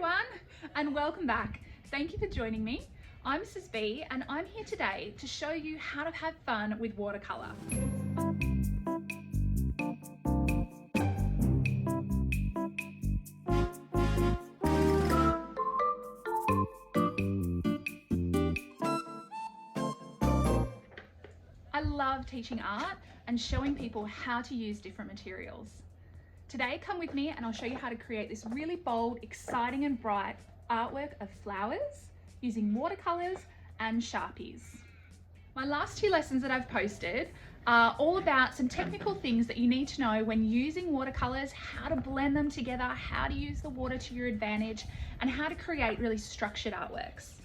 everyone, and welcome back. Thank you for joining me. I'm Mrs. B and I'm here today to show you how to have fun with watercolour. I love teaching art and showing people how to use different materials. Today, come with me and I'll show you how to create this really bold, exciting and bright artwork of flowers using watercolours and sharpies. My last two lessons that I've posted are all about some technical things that you need to know when using watercolours, how to blend them together, how to use the water to your advantage, and how to create really structured artworks.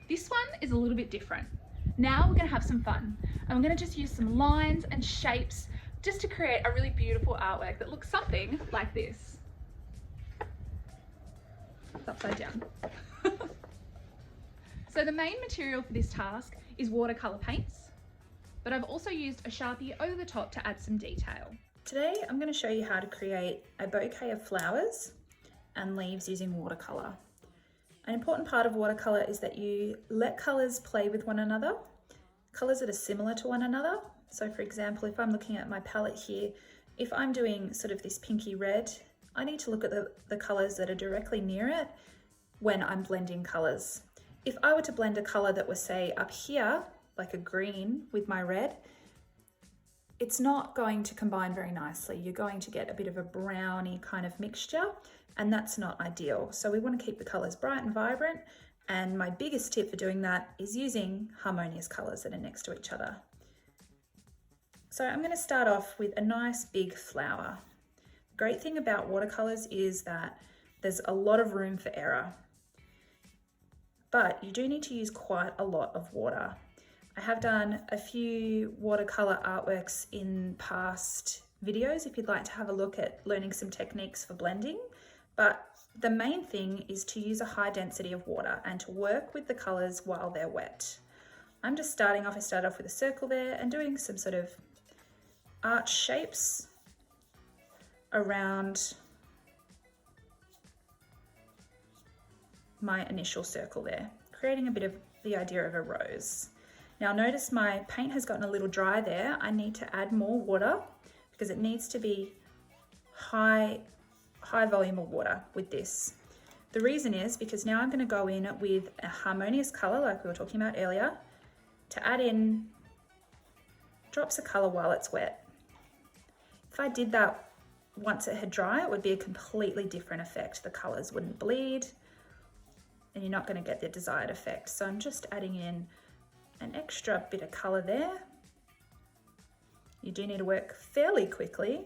This one is a little bit different. Now we're going to have some fun and we're going to just use some lines and shapes just to create a really beautiful artwork that looks something like this. It's upside down. So the main material for this task is watercolour paints, but I've also used a Sharpie over the top to add some detail. Today I'm going to show you how to create a bouquet of flowers and leaves using watercolour. An important part of watercolour is that you let colours play with one another, colours that are similar to one another. So for example, if I'm looking at my palette here, if I'm doing sort of this pinky red, I need to look at the colours that are directly near it when I'm blending colours. If I were to blend a colour that was, say, up here, like a green with my red, it's not going to combine very nicely. You're going to get a bit of a browny kind of mixture, and that's not ideal. So we want to keep the colours bright and vibrant, and my biggest tip for doing that is using harmonious colours that are next to each other. So I'm going to start off with a nice big flower. The great thing about watercolours is that there's a lot of room for error, but you do need to use quite a lot of water. I have done a few watercolour artworks in past videos if you'd like to have a look at learning some techniques for blending, but the main thing is to use a high density of water and to work with the colours while they're wet. I'm just starting off, I started off with a circle there and doing some sort of arch shapes around my initial circle there, creating a bit of the idea of a rose. Now notice my paint has gotten a little dry there. I need to add more water because it needs to be high volume of water with this. The reason is because now I'm going to go in with a harmonious colour like we were talking about earlier to add in drops of colour while it's wet. If I did that once it had dried, it would be a completely different effect. The colours wouldn't bleed and you're not going to get the desired effect. So I'm just adding in an extra bit of colour there. You do need to work fairly quickly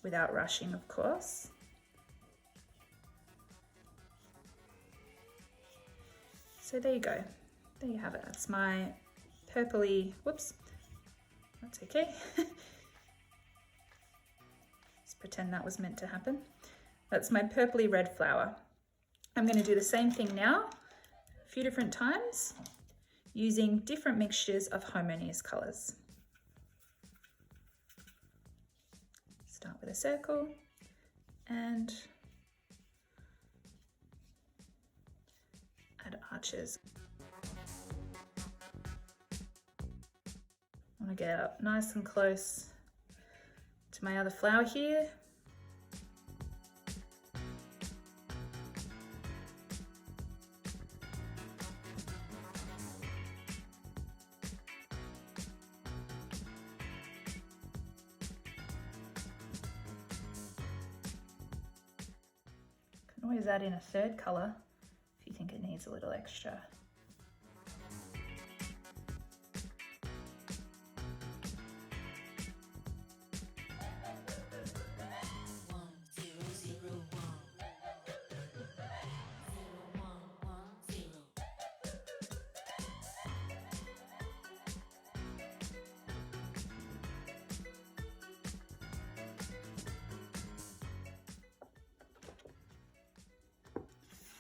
without rushing, of course. So there you go. There you have it. That's my purpley, whoops, that's okay. Just pretend that was meant to happen. That's my purpley red flower. I'm going to do the same thing now, a few different times, using different mixtures of harmonious colours. Start with a circle and add arches. I want to get up nice and close to my other flower here. Always add in a third colour if you think it needs a little extra.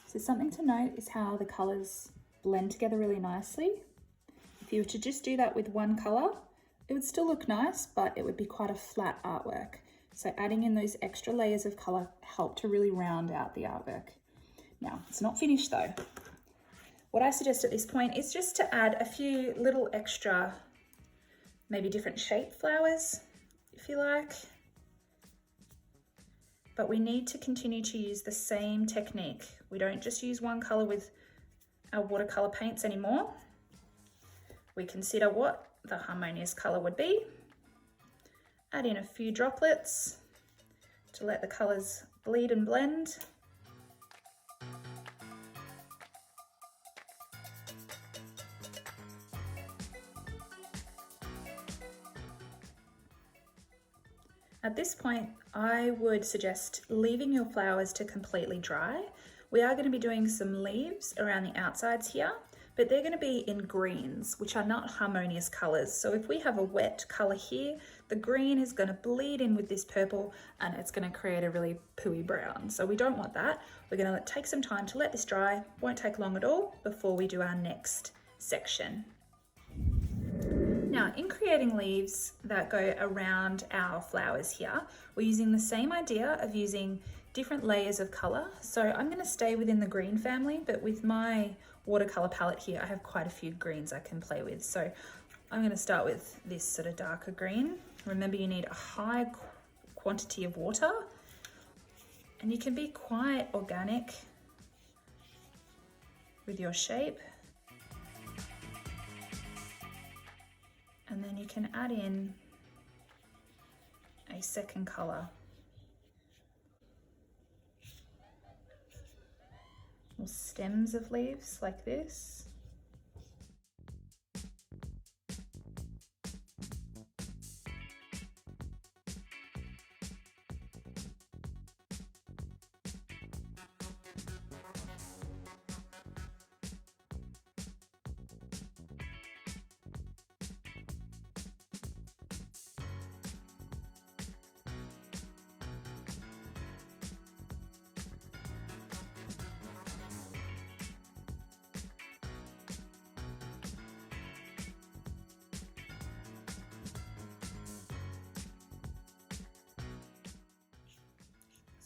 So something to note is how the colours blend together really nicely. If you were to just do that with one colour, it would still look nice, but it would be quite a flat artwork. So adding in those extra layers of colour help to really round out the artwork. Now, it's not finished though. What I suggest at this point is just to add a few little extra, maybe different shape flowers, if you like. But we need to continue to use the same technique. We don't just use one color with our watercolor paints anymore. We consider what the harmonious color would be. Add in a few droplets to let the colors bleed and blend. At this point, I would suggest leaving your flowers to completely dry. We are going to be doing some leaves around the outsides here, but they're going to be in greens, which are not harmonious colors. So if we have a wet color here, the green is going to bleed in with this purple and it's going to create a really pooey brown. So we don't want that. We're going to take some time to let this dry. Won't take long at all before we do our next section. Now, in creating leaves that go around our flowers here, we're using the same idea of using different layers of color. So I'm going to stay within the green family, but with my watercolor palette here, I have quite a few greens I can play with. So I'm going to start with this sort of darker green. Remember, you need a high quantity of water, and you can be quite organic with your shape. And then you can add in a second color. Or stems of leaves like this.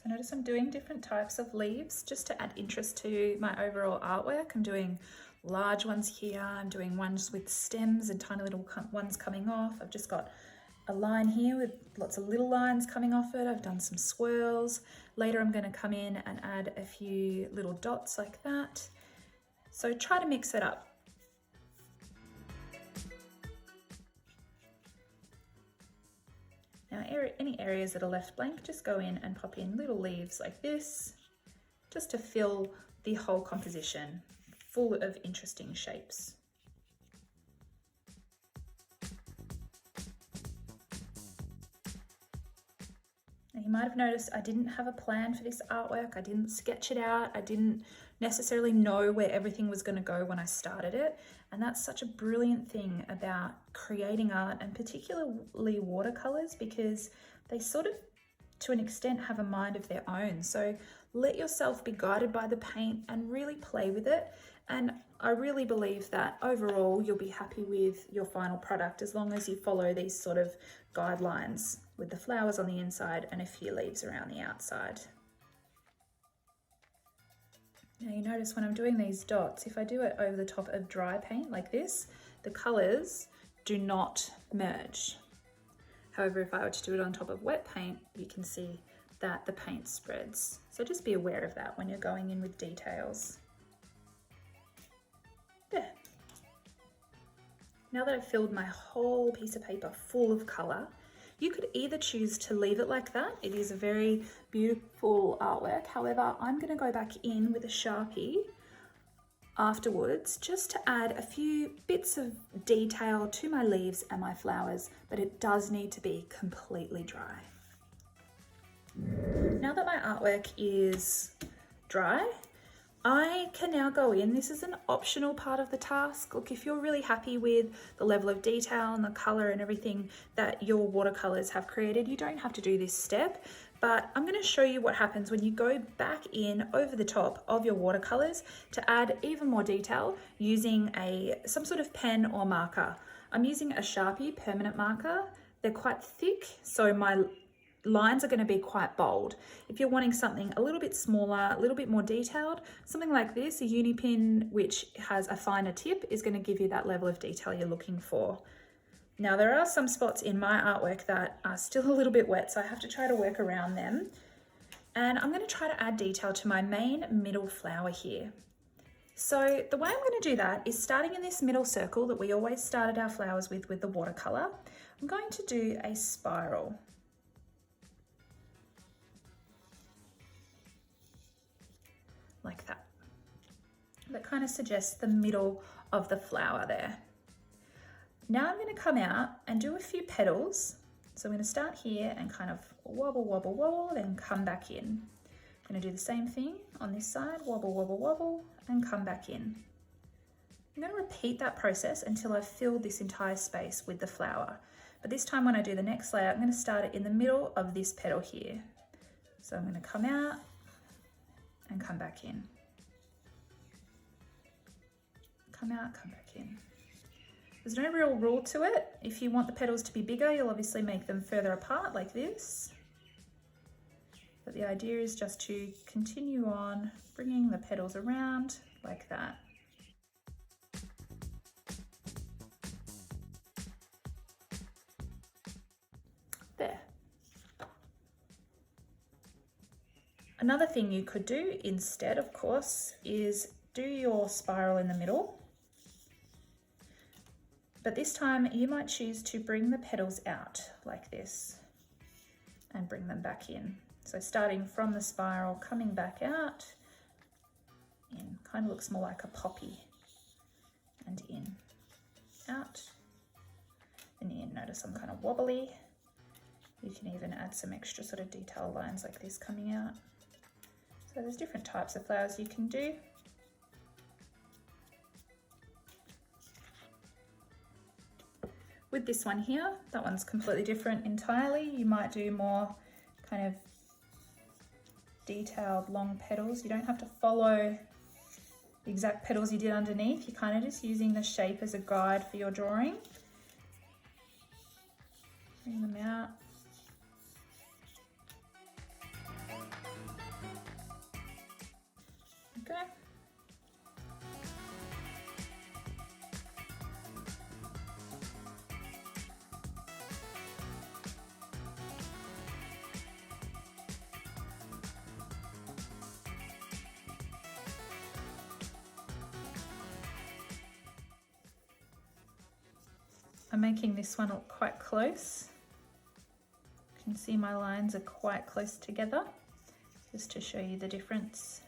So notice I'm doing different types of leaves just to add interest to my overall artwork. I'm doing large ones here, I'm doing ones with stems and tiny little ones coming off. I've just got a line here with lots of little lines coming off it. I've done some swirls. Later I'm going to come in and add a few little dots like that. So try to mix it up. Now, any areas that are left blank, just go in and pop in little leaves like this, just to fill the whole composition full of interesting shapes. Now, you might have noticed I didn't have a plan for this artwork. I didn't sketch it out. I didn't necessarily know where everything was going to go when I started it. And that's such a brilliant thing about creating art, and particularly watercolors, because they sort of, to an extent, have a mind of their own. So let yourself be guided by the paint and really play with it. And I really believe that overall you'll be happy with your final product as long as you follow these sort of guidelines with the flowers on the inside and a few leaves around the outside. Now you notice when I'm doing these dots, if I do it over the top of dry paint like this, the colors do not merge. However, if I were to do it on top of wet paint, you can see that the paint spreads. So just be aware of that when you're going in with details. There. Now that I've filled my whole piece of paper full of color, you could either choose to leave it like that. It is a very beautiful artwork. However, I'm going to go back in with a Sharpie afterwards just to add a few bits of detail to my leaves and my flowers, but it does need to be completely dry. Now that my artwork is dry, I can now go in. This is an optional part of the task. Look, if you're really happy with the level of detail and the color and everything that your watercolors have created, you don't have to do this step, but I'm going to show you what happens when you go back in over the top of your watercolors to add even more detail using some sort of pen or marker. I'm using a Sharpie permanent marker. They're quite thick, so my lines are going to be quite bold. If you're wanting something a little bit smaller, a little bit more detailed, something like this, a uni pin which has a finer tip, is going to give you that level of detail you're looking for. Now there are some spots in my artwork that are still a little bit wet, so I have to try to work around them. And I'm going to try to add detail to my main middle flower here. So the way I'm going to do that is, starting in this middle circle that we always started our flowers with the watercolor, I'm going to do a spiral. Like that. That kind of suggests the middle of the flower there. Now I'm going to come out and do a few petals. So I'm going to start here and kind of wobble, wobble, wobble, then come back in. I'm going to do the same thing on this side, wobble, wobble, wobble, and come back in. I'm going to repeat that process until I've filled this entire space with the flower. But this time when I do the next layer, I'm going to start it in the middle of this petal here. So I'm going to come out and come back in. Come out, come back in. There's no real rule to it. If you want the petals to be bigger, you'll obviously make them further apart like this. But the idea is just to continue on bringing the petals around like that. There. Another thing you could do instead, of course, is do your spiral in the middle. But this time you might choose to bring the petals out like this and bring them back in. So starting from the spiral, coming back out, in, kind of looks more like a poppy, and in, out, and in. Notice I'm kind of wobbly. You can even add some extra sort of detail lines like this coming out. So there's different types of flowers you can do. With this one here, that one's completely different entirely. You might do more kind of detailed long petals. You don't have to follow the exact petals you did underneath. You're kind of just using the shape as a guide for your drawing. Bring them out. Okay. I'm making this one look quite close. You can see my lines are quite close together, just to show you the difference.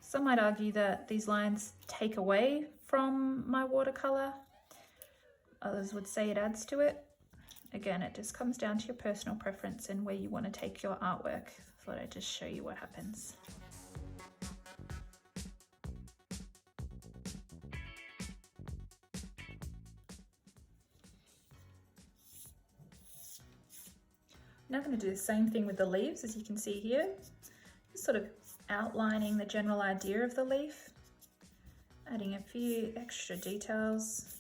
Some might argue that these lines take away from my watercolor. Others would say it adds to it. Again, it just comes down to your personal preference and where you want to take your artwork. I thought I'd just show you what happens. Now I'm going to do the same thing with the leaves, as you can see here. Just sort of outlining the general idea of the leaf, adding a few extra details.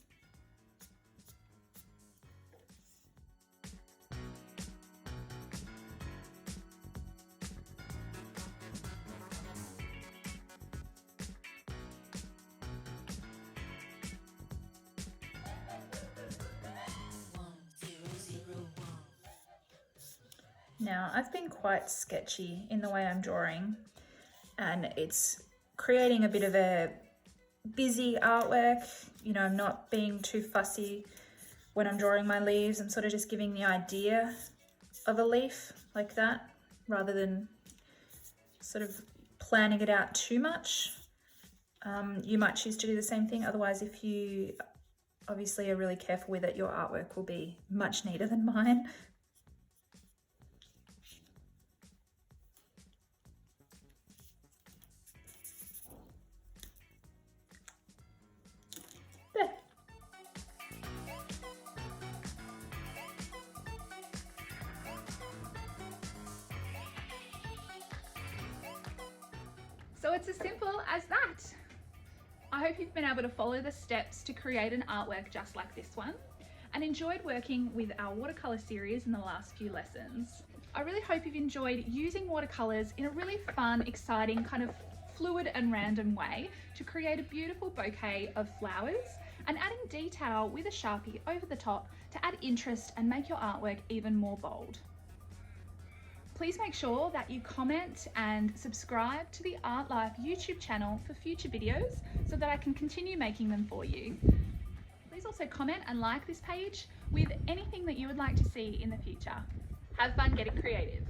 Now, I've been quite sketchy in the way I'm drawing, and it's creating a bit of a busy artwork. You know, I'm not being too fussy when I'm drawing my leaves. I'm sort of just giving the idea of a leaf like that, rather than sort of planning it out too much. You might choose to do the same thing. Otherwise, if you obviously are really careful with it, your artwork will be much neater than mine. So it's as simple as that. I hope you've been able to follow the steps to create an artwork just like this one. and enjoyed working with our watercolour series in the last few lessons. I really hope you've enjoyed using watercolours in a really fun, exciting, kind of fluid and random way to create a beautiful bouquet of flowers, and adding detail with a Sharpie over the top to add interest and make your artwork even more bold. Please make sure that you comment and subscribe to the Artlife YouTube channel for future videos so that I can continue making them for you. Please also comment and like this page with anything that you would like to see in the future. Have fun getting creative.